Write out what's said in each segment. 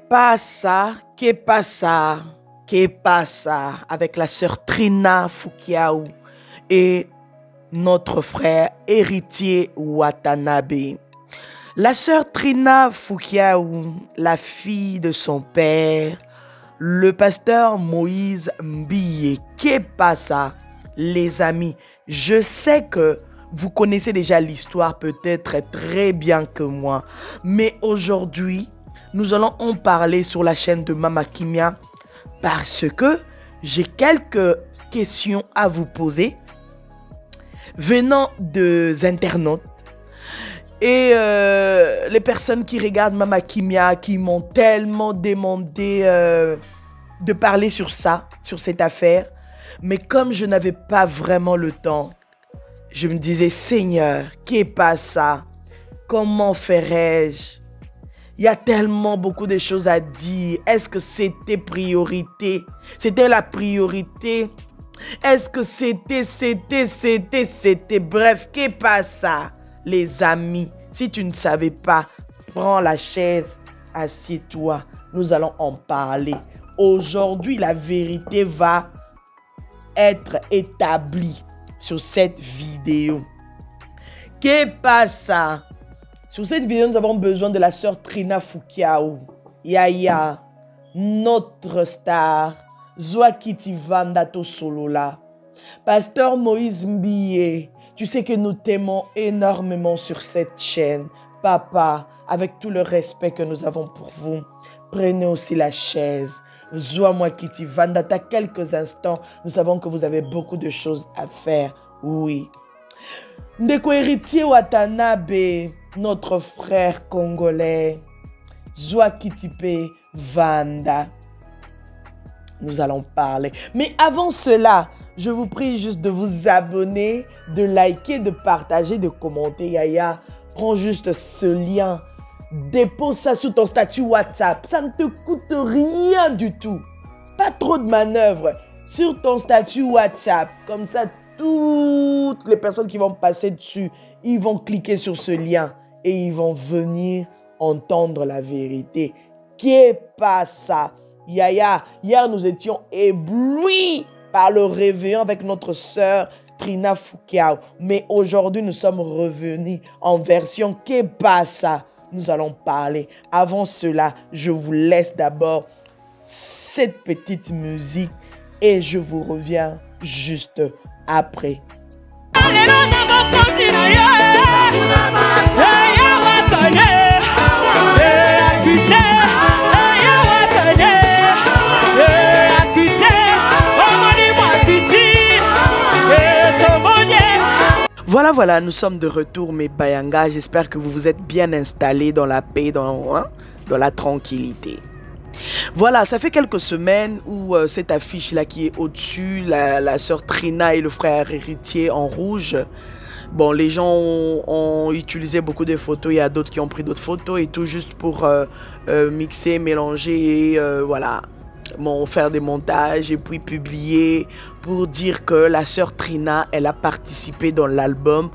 Que passa avec la sœur Trina Fukiaou et notre frère héritier Watanabe. La sœur Trina Fukiaou, la fille de son père, le pasteur Moïse Mbiye. Que passa, les amis? Je sais que vous connaissez déjà l'histoire peut-être très bien que moi, mais aujourd'hui, nous allons en parler sur la chaîne de Mama Kimia parce que j'ai quelques questions à vous poser venant des internautes et les personnes qui regardent Mama Kimia qui m'ont tellement demandé de parler sur ça, sur cette affaire. Mais comme je n'avais pas vraiment le temps, je me disais, Seigneur, qu'est pas ça? Comment ferais-je? Il y a tellement beaucoup de choses à dire. Est-ce que c'était priorité? C'était la priorité? Est-ce que c'était? Bref, qu'est pas ça? Les amis, si tu ne savais pas, prends la chaise, assieds-toi. Nous allons en parler. Aujourd'hui, la vérité va être établie sur cette vidéo. Que passa? Sur cette vidéo, nous avons besoin de la sœur Trina Fukiaou, Yaya, notre star, Zwakiti Vandato Solola, pasteur Moïse Mbiye. Tu sais que nous t'aimons énormément sur cette chaîne. Papa, avec tout le respect que nous avons pour vous, prenez aussi la chaise. Zoa Kiti Vandata, quelques instants, nous savons que vous avez beaucoup de choses à faire. Oui. Ndeko héritier Watanabe, notre frère congolais, Zoa Kitipe Vanda. Nous allons parler. Mais avant cela, je vous prie juste de vous abonner, de liker, de partager, de commenter. Yaya, prends juste ce lien. Dépose ça sous ton statut WhatsApp. Ça ne te coûte rien du tout. Pas trop de manœuvres. Sur ton statut WhatsApp. Comme ça, toutes les personnes qui vont passer dessus, ils vont cliquer sur ce lien et ils vont venir entendre la vérité. Qu'est pas ça? Yaya, hier nous étions éblouis par le réveillon avec notre sœur Trina Fukiaou. Mais aujourd'hui, nous sommes revenus en version Qu'est pas ça? Nous allons parler. Avant cela, je vous laisse d'abord cette petite musique et je vous reviens juste après. Voilà, nous sommes de retour, mes Bayanga. J'espère que vous vous êtes bien installés dans la paix, dans la tranquillité. Voilà, ça fait quelques semaines où cette affiche-là qui est au-dessus, la sœur Trina et le frère héritier en rouge, bon, les gens ont utilisé beaucoup de photos, il y a d'autres qui ont pris d'autres photos et tout juste pour mixer, mélanger et voilà. Bon, faire des montages et puis publier pour dire que la sœur Trina, elle a participé dans l'album,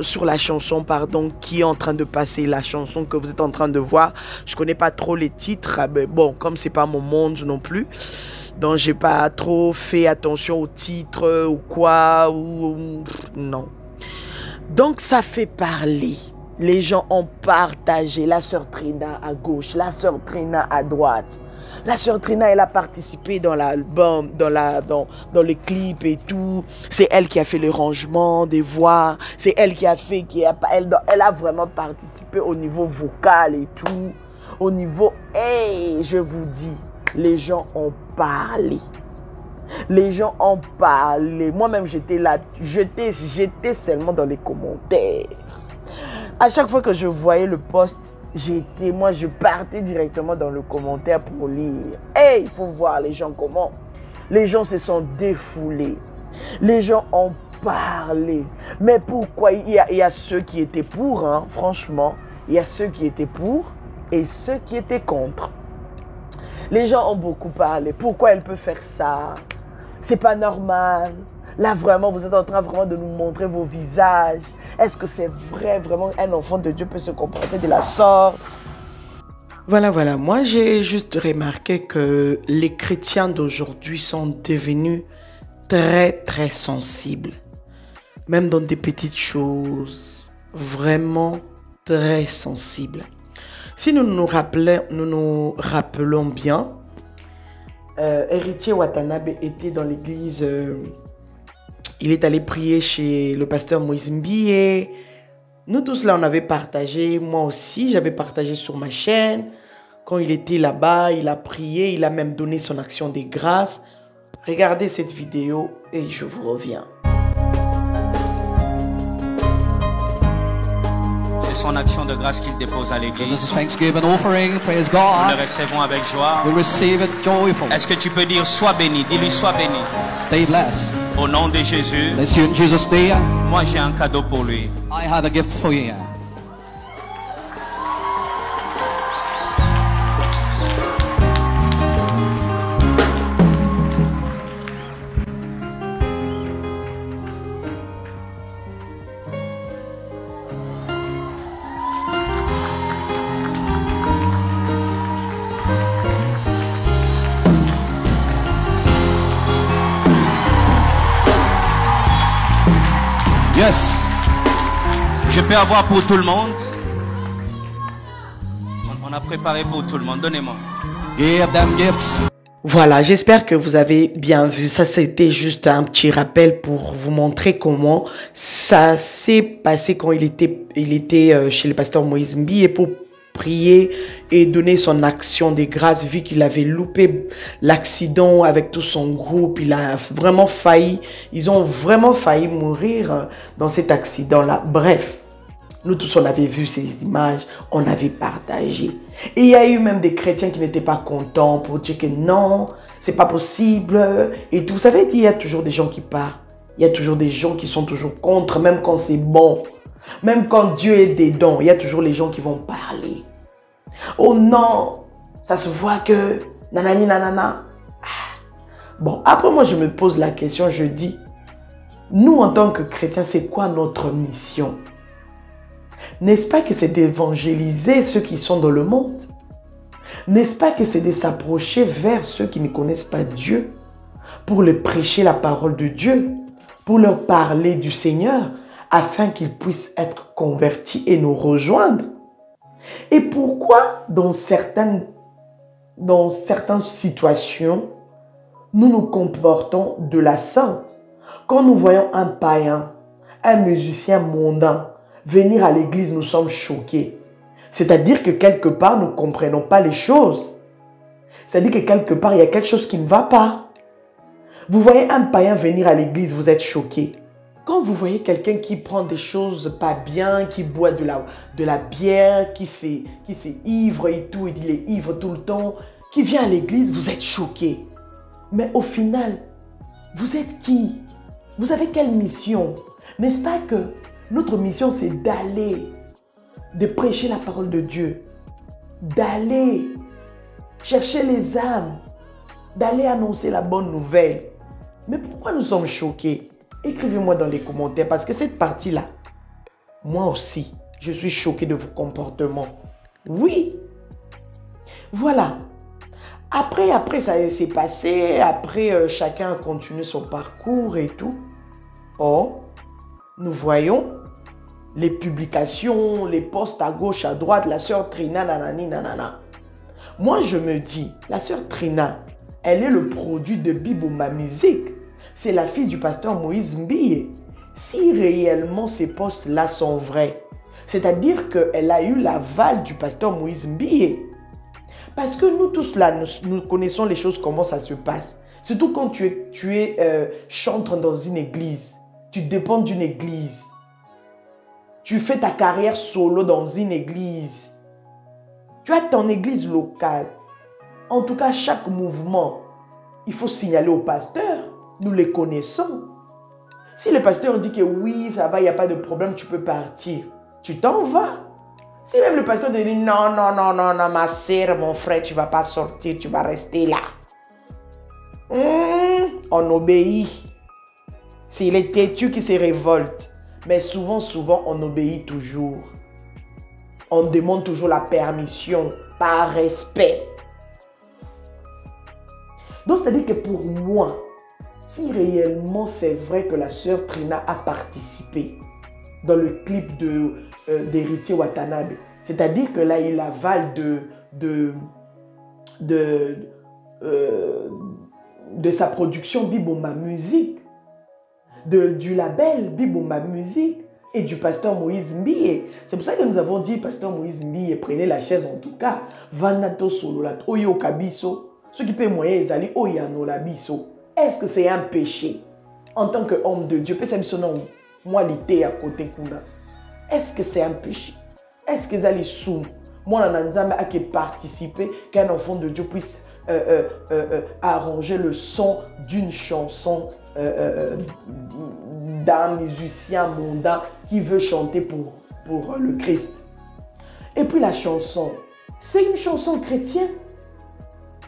sur la chanson, pardon, qui est en train de passer, la chanson que vous êtes en train de voir. Je connais pas trop les titres, mais bon, comme c'est pas mon monde non plus, donc j'ai pas trop fait attention aux titres ou quoi, ou non. Donc ça fait parler. Les gens ont partagé la sœur Trina à gauche, la sœur Trina à droite. La sœur Trina, elle a participé dans l'album, dans les clips et tout. C'est elle qui a fait le rangement des voix. C'est elle qui a fait, elle a vraiment participé au niveau vocal et tout. Au niveau, hey, je vous dis, les gens ont parlé. Les gens ont parlé. Moi-même, j'étais là, j'étais seulement dans les commentaires. À chaque fois que je voyais le post, je partais directement dans le commentaire pour lire. Hey, il faut voir les gens comment. Les gens se sont défoulés. Les gens ont parlé. Mais pourquoi? Il y a ceux qui étaient pour, hein, franchement. Il y a ceux qui étaient pour et ceux qui étaient contre. Les gens ont beaucoup parlé. Pourquoi elle peut faire ça? C'est pas normal. Là, vraiment, vous êtes en train vraiment de nous montrer vos visages. Est-ce que c'est vrai, vraiment, un enfant de Dieu peut se comporter de la sorte? Voilà. Moi, j'ai juste remarqué que les chrétiens d'aujourd'hui sont devenus très sensibles. Même dans des petites choses. Vraiment très sensibles. Si nous nous rappelons bien, Héritier Watanabe était dans l'église. Il est allé prier chez le pasteur Moïse Mbiye. Nous tous là, on avait partagé. Moi aussi, j'avais partagé sur ma chaîne. Quand il était là-bas, il a prié. Il a même donné son action de grâce. Regardez cette vidéo et je vous reviens. C'est son action de grâce qu'il dépose à l'église. This is Thanksgiving offering. Praise Nous God. le recevons avec joie. We receive it joyful. Est-ce que tu peux dire sois béni? Dis-lui sois béni. Stay blessed. Au nom de Jésus, Bless you in Jesus' name. moi j'ai un cadeau pour lui. I have a gift for you. Yes. Je peux avoir pour tout le monde. On a préparé pour tout le monde. Donnez-moi. Give them gifts. Voilà, j'espère que vous avez bien vu. Ça, c'était juste un petit rappel pour vous montrer comment ça s'est passé quand il était chez le pasteur Moïse Mbiye pour prier et donner son action de grâce vu qu'il avait loupé l'accident avec tout son groupe. Il a vraiment failli, ils ont vraiment failli mourir dans cet accident-là. Bref, nous tous on avait vu ces images, on avait partagé. Et il y a eu même des chrétiens qui n'étaient pas contents pour dire que non, c'est pas possible. Et tout, vous savez, il y a toujours des gens qui partent. Il y a toujours des gens qui sont toujours contre, même quand c'est bon. Même quand Dieu est dedans, il y a toujours les gens qui vont parler. Oh non, ça se voit que nanani nanana. Bon, après moi je me pose la question, je dis, nous en tant que chrétiens, c'est quoi notre mission? N'est-ce pas que c'est d'évangéliser ceux qui sont dans le monde? N'est-ce pas que c'est de s'approcher vers ceux qui ne connaissent pas Dieu pour leur prêcher la parole de Dieu, pour leur parler du Seigneur, afin qu'ils puissent être convertis et nous rejoindre? Et pourquoi dans certaines situations, nous nous comportons de la sorte? Quand nous voyons un païen, un musicien mondain venir à l'église, nous sommes choqués. C'est-à-dire que quelque part, nous ne comprenons pas les choses. C'est-à-dire que quelque part, il y a quelque chose qui ne va pas. Vous voyez un païen venir à l'église, vous êtes choqués. Quand vous voyez quelqu'un qui prend des choses pas bien, qui boit de la bière, qui fait ivre et tout, il est ivre tout le temps, qui vient à l'église, vous êtes choqués. Mais au final, vous êtes qui? Vous avez quelle mission? N'est-ce pas que notre mission, c'est d'aller, de prêcher la parole de Dieu, d'aller chercher les âmes, d'aller annoncer la bonne nouvelle. Mais pourquoi nous sommes choqués? Écrivez-moi dans les commentaires parce que cette partie-là, moi aussi, je suis choqué de vos comportements. Oui. Voilà. Après ça s'est passé. Après, chacun a continué son parcours et tout. Or, nous voyons les publications, les posts à gauche, à droite, la sœur Trina, nanani, nanana. Moi, je me dis, la sœur Trina, elle est le produit de Bibomba Musique. C'est la fille du pasteur Moïse Mbiye. Si réellement ces postes-là sont vrais, c'est-à-dire qu'elle a eu l'aval du pasteur Moïse Mbiye. Parce que nous tous là, nous connaissons les choses, comment ça se passe. Surtout quand tu es chantre dans une église, tu dépends d'une église. Tu fais ta carrière solo dans une église. Tu as ton église locale. En tout cas, chaque mouvement, il faut signaler au pasteur. Nous les connaissons. Si le pasteur dit que oui, ça va, il n'y a pas de problème, tu peux partir. Tu t'en vas. Si même le pasteur te dit non, ma sœur, mon frère, tu ne vas pas sortir, tu vas rester là. On obéit. C'est les têtus qui se révoltent. Mais souvent, on obéit toujours. On demande toujours la permission par respect. Donc, c'est-à-dire que pour moi, si réellement c'est vrai que la sœur Trina a participé dans le clip d'Héritier Watanabe, c'est-à-dire que là, il avale de sa production Bibomba Musique, du label Bibomba Musique et du pasteur Moïse Mbie. C'est pour ça que nous avons dit, pasteur Moïse Mbie, prenez la chaise en tout cas. Vanato sololat, oyo kabiso. Ce qui peut moyen ezali oyano la biso. Est-ce que c'est un péché en tant qu'homme de Dieu? Moi, l'été à côté kuna. Est-ce que c'est un péché? Est-ce que c'est sous moi, Nanzambe a participé qu'un enfant de Dieu puisse arranger le son d'une chanson d'un musicien mondain qui veut chanter pour le Christ. Et puis la chanson, c'est une chanson chrétienne.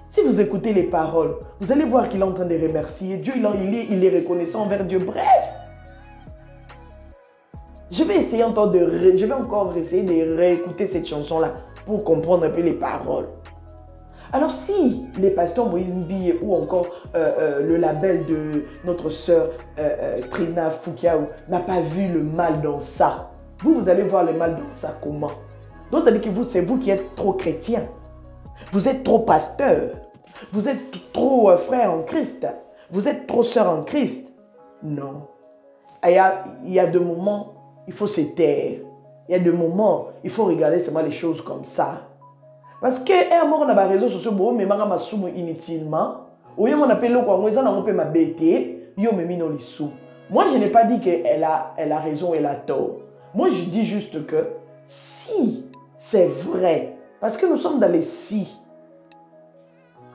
Si vous écoutez les paroles, vous allez voir qu'il est en train de remercier Dieu, il est reconnaissant envers Dieu. Bref, je vais encore essayer de réécouter cette chanson-là pour comprendre un peu les paroles. Alors si les pasteurs Moïse Mbie ou encore le label de notre sœur Trina Foukiaou n'a pas vu le mal dans ça, vous allez voir le mal dans ça comment? Donc c'est-à-dire que c'est vous qui êtes trop chrétien. Vous êtes trop pasteur. Vous êtes trop frère en Christ. Vous êtes trop sœur en Christ. Non. Il y a des moments, il faut se taire. Il y a des moments, il faut regarder seulement les choses comme ça. Parce que un moment, on a des réseaux sociaux, mais on a inutilement. Ou on appelle le quoi, on a ma bêtise, moi, je n'ai pas dit qu'elle a raison, elle a tort. Moi, je dis juste que si c'est vrai, parce que nous sommes dans les si,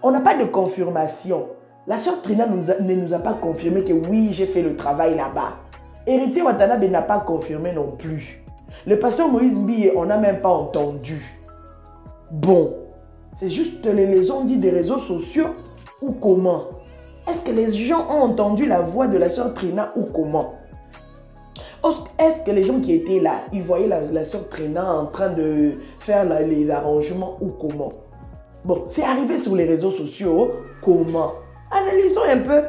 on n'a pas de confirmation. La sœur Trina ne nous a pas confirmé que oui, j'ai fait le travail là-bas. Héritier Watanabe n'a pas confirmé non plus. Le pasteur Moïse Mbie, on n'a même pas entendu. Bon, c'est juste les ont dit des réseaux sociaux ou comment? Est-ce que les gens ont entendu la voix de la sœur Trina ou comment? Est-ce que les gens qui étaient là, ils voyaient la sœur Trina en train de faire les arrangements ou comment? Bon, c'est arrivé sur les réseaux sociaux, comment? Analysons un peu.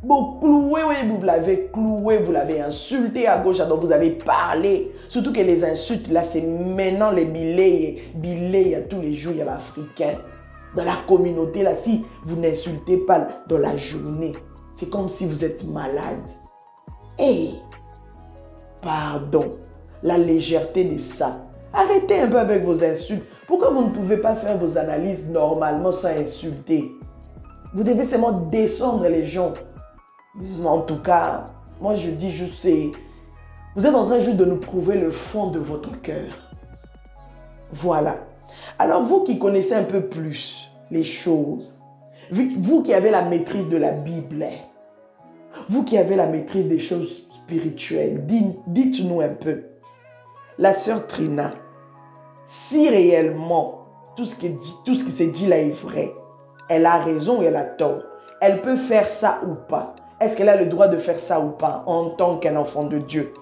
Bon, cloué, oui, vous l'avez cloué, vous l'avez insulté à gauche, à droite, vous avez parlé. Surtout que les insultes, là, c'est maintenant les billets, il y a tous les jours, il y a l'Africain. Dans la communauté, là, si vous n'insultez pas dans la journée, c'est comme si vous êtes malade. Hey, pardon, la légèreté de ça. Arrêtez un peu avec vos insultes. Pourquoi vous ne pouvez pas faire vos analyses normalement sans insulter? Vous devez seulement descendre les gens. En tout cas, moi je dis juste, vous êtes en train juste de nous prouver le fond de votre cœur. Voilà. Alors vous qui connaissez un peu plus les choses, vous qui avez la maîtrise de la Bible, vous qui avez la maîtrise des choses spirituelles, dites-nous un peu. La sœur Trina, si réellement tout ce qui s'est dit là est vrai, elle a raison ou elle a tort, elle peut faire ça ou pas? Est-ce qu'elle a le droit de faire ça ou pas en tant qu'un enfant de Dieu?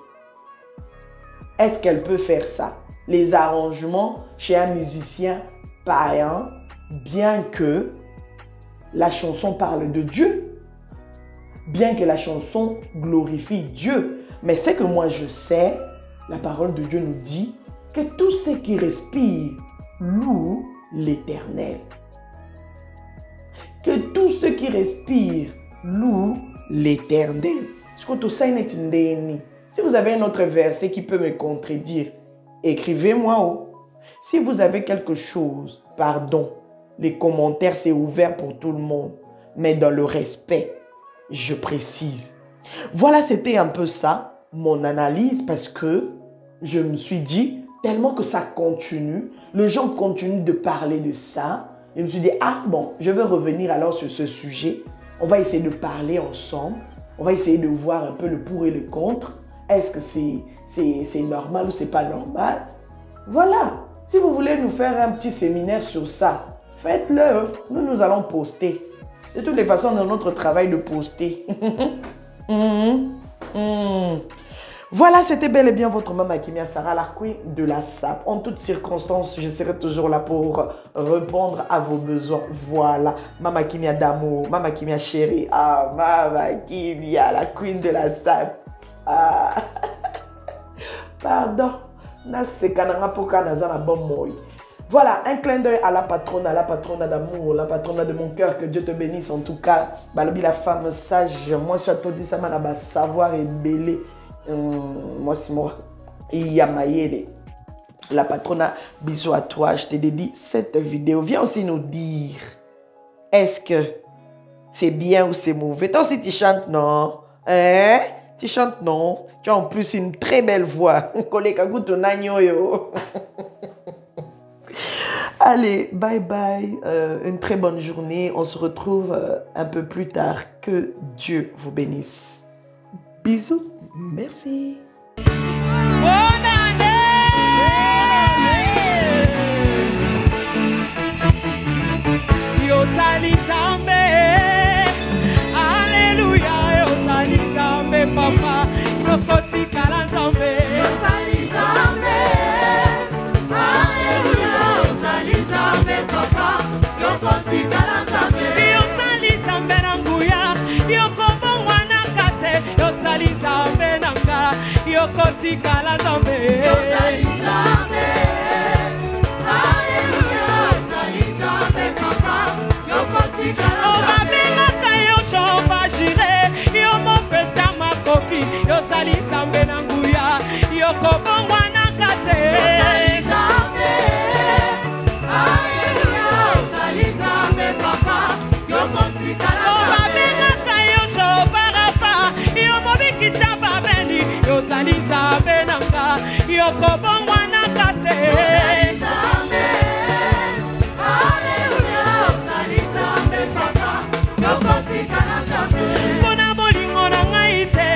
Est-ce qu'elle peut faire ça? Les arrangements chez un musicien païen, bien que la chanson parle de Dieu, bien que la chanson glorifie Dieu. Mais c'est que moi je sais, la parole de Dieu nous dit que tous ceux qui respirent louent l'Éternel. Que tous ceux qui respirent louent l'Éternel. Si vous avez un autre verset qui peut me contredire, écrivez-moi. Si vous avez quelque chose, pardon, les commentaires c'est ouvert pour tout le monde, mais dans le respect, je précise. Voilà, c'était un peu ça, mon analyse, parce que je me suis dit, tellement que ça continue, les gens continuent de parler de ça, je me suis dit, ah bon, je vais revenir alors sur ce sujet. On va essayer de parler ensemble. On va essayer de voir un peu le pour et le contre. Est-ce que c'est normal ou c'est pas normal? Voilà. Si vous voulez nous faire un petit séminaire sur ça, faites-le. Nous allons poster. De toutes les façons, c'est notre travail de poster. Voilà, c'était bel et bien votre Mama Kimia Sarah, la queen de la SAP. En toutes circonstances, je serai toujours là pour répondre à vos besoins. Voilà, Mama Kimia d'amour, Mama Kimia chérie. Ah, Mama Kimia, la queen de la SAP. Ah. Pardon. Voilà, un clin d'œil à la patronne d'amour, la patronne de mon cœur, que Dieu te bénisse en tout cas. Balobi la femme sage, moi je suis dit ça, ma savoir et belé. Moi c'est moi. Yamayele. La patronne, bisous à toi, je te dédie cette vidéo. Viens aussi nous dire, est-ce que c'est bien ou c'est mauvais? Toi aussi tu chantes, non? Hein? Tu chantes, non? Tu as en plus une très belle voix. Allez, bye bye. Une très bonne journée. On se retrouve un peu plus tard. Que Dieu vous bénisse. Bisous. Merci. Papa, yokoti kalanzambe, yosalizambe. Alleluia, yosalizambe papa, yokoti kalanzambe, yosalizambe nanguya, yokobongwa nakate, yosalizambe nanga, yokoti kalanzambe, yosalizambe. Alleluia, yosalizambe papa, yokoti kalanzambe. Yo salizambe nanguya, yo kobongwa nakate. Yo salizambe, alleluia. Yo salizambe papa, yo kontikala. Yo babengaka yo shobarapa, yo mobikisa babeni. Yo salizambe nanga, yo kobongwa nakate. Yo salizambe, alleluia. Yo salizambe papa, yo kontikala. Mona bolingo na ngaite.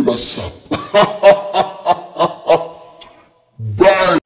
de la sape. Bye.